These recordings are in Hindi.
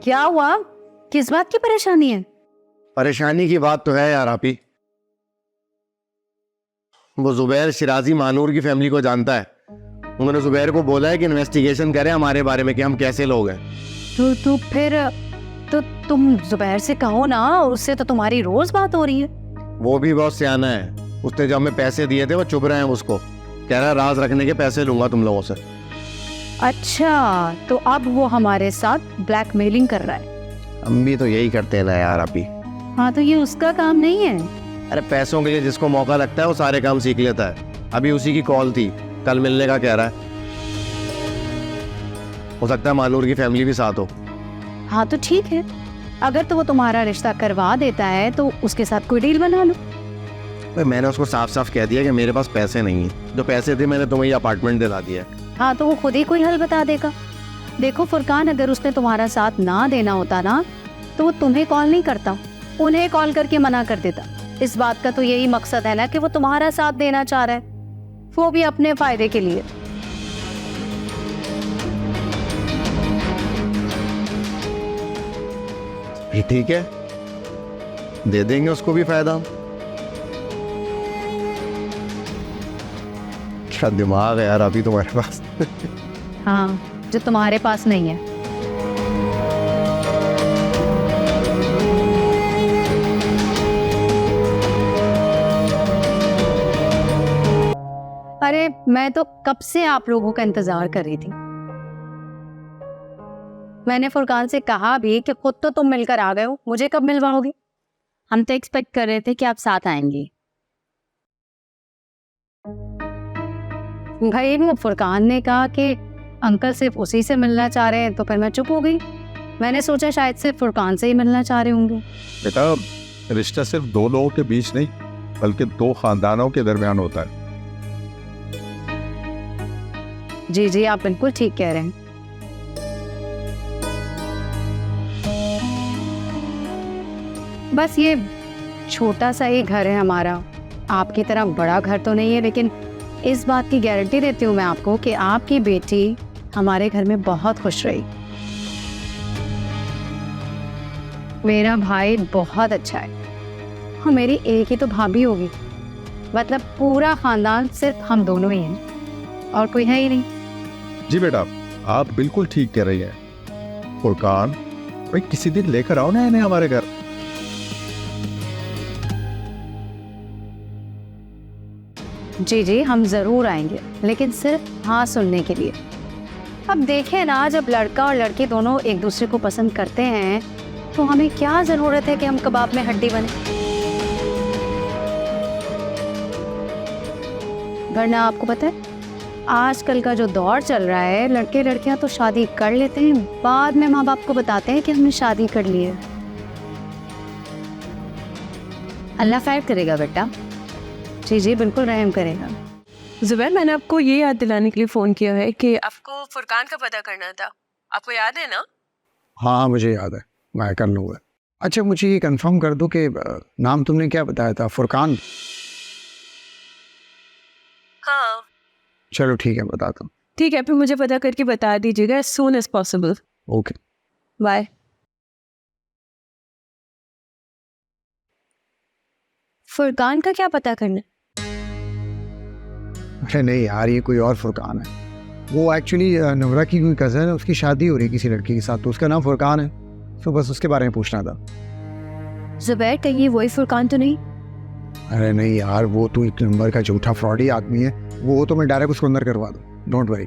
क्या हुआ? किस बात की परेशानी है? परेशानी की बात तो है यार आपी। वो जुबैर शिराजी मानूर की फैमिली को जानता है। उन्होंने जुबैर को बोला है कि इन्वेस्टिगेशन करे हमारे बारे में कि हम कैसे लोग हैं। तो फिर तो तुम जुबैर से कहो ना, उससे तो तुम्हारी रोज बात हो रही है। वो भी बहुत सियाना है। उसने जब हमें पैसे दिए थे वो चुप रहे हैं। उसको कह रहा है राज रखने के पैसे लूंगा तुम लोगों से। अच्छा, तो अब वो हमारे साथ ब्लैकमेलिंग कर रहा है। हम भी तो यही करते हैं ना यार आपी। हाँ, तो ये उसका काम नहीं है। अरे पैसों के लिए जिसको मौका लगता है वो सारे काम सीख लेता है। अभी उसी की कॉल थी, कल मिलने का कह रहा है। हो सकता है मानूर की फैमिली भी साथ हो। हाँ तो ठीक है, अगर तो वो तुम्हारा रिश्ता करवा देता है तो उसके साथ कोई डील बना लो। मैंने उसको साफ साफ कह दिया कि मेरे पास पैसे नहीं है। जो पैसे थे मैंने तुम्हें अपार्टमेंट दिला दिया है। हाँ तो वो खुद ही कोई हल बता देगा। देखो फुरकान, अगर उसने तुम्हारा साथ ना देना होता ना तो वो तुम्हें कॉल नहीं करता, उन्हें कॉल करके मना कर देता। इस बात का तो यही मकसद है ना कि वो तुम्हारा साथ देना चाह रहा है, वो भी अपने फायदे के लिए। ये ठीक है, दे देंगे उसको भी फायदा। क्या दिमाग है यार अभी तुम्हारे पास। हाँ, जो तुम्हारे पास नहीं है। अरे मैं तो कब से आप लोगों का इंतजार कर रही थी। मैंने फुरकान से कहा भी कि खुद तो तुम मिलकर आ गए हो, मुझे कब मिलवाओगे? हम तो एक्सपेक्ट कर रहे थे कि आप साथ आएंगे। भाई वो फुरकान ने कहा कि अंकल सिर्फ उसी से मिलना चाह रहे हैं, तो फिर मैं चुप हो गई। मैंने सोचा शायद सिर्फ फुरकान से ही मिलना चाह रहे होंगे। बेटा, रिश्ता सिर्फ दो लोगों के बीच नहीं बल्कि दो खानदानों के दरमियान होता है। जी जी, आप बिल्कुल ठीक कह रहे हैं। बस ये छोटा सा ही घर है हमारा, आपकी तरह बड़ा घर तो नहीं है, लेकिन इस बात की गारंटी देती हूँ मैं आपको कि आपकी बेटी हमारे घर में बहुत खुश रही। मेरा भाई बहुत अच्छा है और मेरी एक ही तो भाभी होगी, मतलब पूरा खानदान सिर्फ हम दोनों ही हैं और कोई है ही नहीं। जी बेटा, आप बिल्कुल ठीक कह रही हैं। फुरकान, भाई किसी दिन लेकर आओ ना इन्हें हमारे घर। जी जी, हम जरूर आएंगे, लेकिन सिर्फ हाँ सुनने के लिए। अब देखें ना, जब लड़का और लड़की दोनों एक दूसरे को पसंद करते हैं तो हमें क्या जरूरत है कि हम कबाब में हड्डी बने। वरना आपको पता है आजकल का जो दौर चल रहा है, लड़के लड़कियां तो शादी कर लेते हैं, बाद में माँ बाप को बताते हैं कि हमने शादी कर ली है। अल्लाह खैर करेगा बेटा। जी जी, बिल्कुल रहम करेगा। जुबैर, मैंने आपको ये याद दिलाने के लिए फ़ोन किया है कि आपको फुरकान का पता करना था। आपको याद है ना? हाँ मुझे याद है, मैं कर लूँगा। अच्छा मुझे ये कंफर्म कर दो कि नाम तुमने क्या बताया था? फुरकान? हाँ चलो ठीक है, बताता हूँ। ठीक है, फिर मुझे पता करके बता दीजिएगा as soon as possible। Okay bye. Furqan का क्या पता करना? अरे नहीं यार, ये कोई और फुरकान है। वो एक्चुअली नवरा की कोई कज़न है, उसकी शादी हो रही है किसी लड़के के साथ, तो उसका नाम फुरकान है, तो बस उसके बारे में पूछना था। जुबैर, कहीं वही फुरकान तो नहीं? अरे नहीं यार, वो तो एक नंबर का झूठा फ्रॉडी आदमी है। वो तो मैं डायरेक्ट उसको अंदर करवा दूँ, डोंट वरी।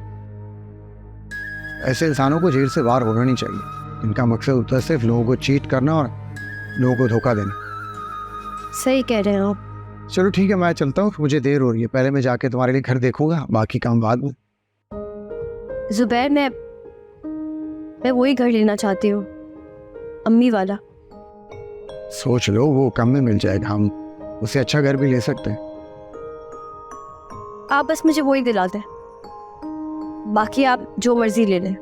ऐसे इंसानों को जेल से बाहर होना नहीं चाहिए। इनका मकसद होता है सिर्फ लोगों को चीट करना और लोगों को धोखा देना। सही कह रहे हो आप। चलो ठीक है, मैं चलता हूँ, मुझे देर हो रही है। पहले मैं जाके तुम्हारे लिए घर देखूंगा, बाकी काम बाद में। जुबैर, मैं वही घर लेना चाहती हूँ, अम्मी वाला। सोच लो, वो कम में मिल जाएगा, हम उससे अच्छा घर भी ले सकते हैं। आप बस मुझे वही दिला दें, बाकी आप जो मर्जी ले लें।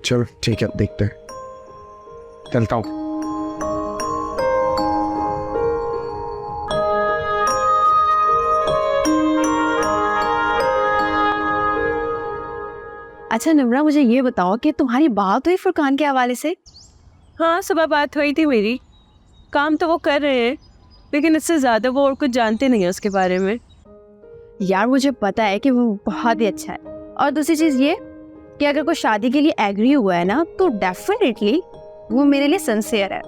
चलो ठीक है, देखते हैं, चलता हूँ। अच्छा निम्रा, मुझे ये बताओ कि तुम्हारी बात हुई फुरकान के हवाले से? हाँ, सुबह बात हुई थी मेरी। काम तो वो कर रहे हैं, लेकिन इससे ज़्यादा वो और कुछ जानते नहीं है उसके बारे में। यार मुझे पता है कि वो बहुत ही अच्छा है, और दूसरी चीज़ ये कि अगर कोई शादी के लिए एग्री हुआ है ना, तो डेफिनेटली वो मेरे लिए सिंसियर है।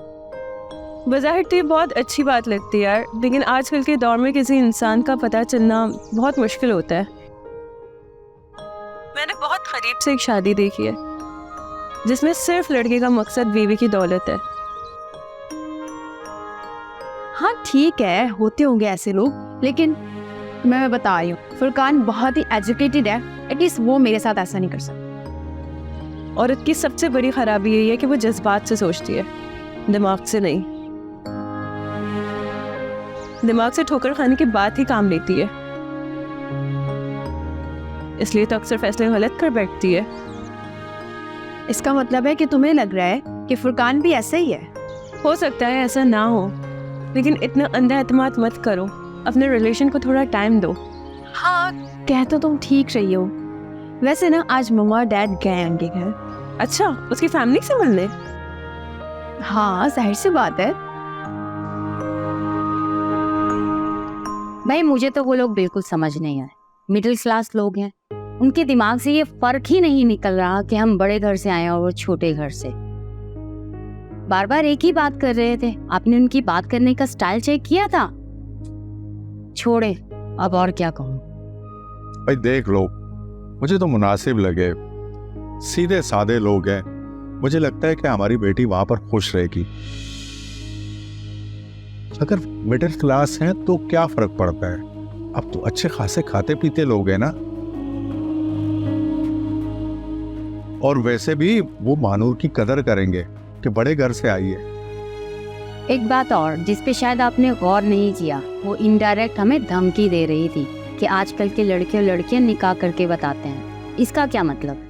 बज़ाहिर तो ये बहुत अच्छी बात लगती है यार, लेकिन आजकल के दौर में किसी इंसान का पता चलना बहुत मुश्किल होता है। मैंने बहुत करीब से एक शादी देखी है जिसमें सिर्फ लड़के का मकसद बीवी की दौलत है। हाँ ठीक है, होते होंगे ऐसे लोग, लेकिन मैं बता रही हूँ फुरकान बहुत ही एजुकेटेड है। एटलीस्ट वो मेरे साथ ऐसा नहीं कर सकता। औरत की सबसे बड़ी खराबी यही है कि वो जज्बात से सोचती है, दिमाग से नहीं। दिमाग से ठोकर खाने के बाद ही काम लेती है, इसलिए तो अक्सर फैसले गलत कर बैठती है। इसका मतलब है कि तुम्हें लग रहा है कि फुरकान भी ऐसा ही है? हो सकता है ऐसा ना हो, लेकिन इतना अंधा एतमाद मत करो, अपने रिलेशन को थोड़ा टाइम दो। हाँ कह तो तुम ठीक रही हो। वैसे ना आज मम्मा और डैड गए हैं उनके घर। अच्छा, उसकी फैमिली से मिलने? हाँ जाहिर सी बात है। भाई मुझे तो वो लोग बिल्कुल समझ नहीं आए। मिडिल क्लास लोग हैं, उनके दिमाग से ये फर्क ही नहीं निकल रहा कि हम बड़े घर से आए और वो छोटे घर से। बार बार एक ही बात कर रहे थे। आपने उनकी बात करने का स्टाइल चेक किया था? छोड़े, अब और क्या कहूँ। भाई देख लो, मुझे तो मुनासिब लगे। सीधे सादे लोग हैं, मुझे लगता है कि हमारी बेटी वहां पर खुश रहेगी। अगर मिडिल क्लास हैं तो क्या फर्क पड़ता है, अब तो अच्छे खासे खाते पीते लोग हैं ना। और वैसे भी वो मानूर की कदर करेंगे कि बड़े घर से आई है। एक बात और जिस पे शायद आपने गौर नहीं किया, वो इनडायरेक्ट हमें धमकी दे रही थी कि आजकल के लड़के और लड़कियां निकाह करके बताते हैं। इसका क्या मतलब?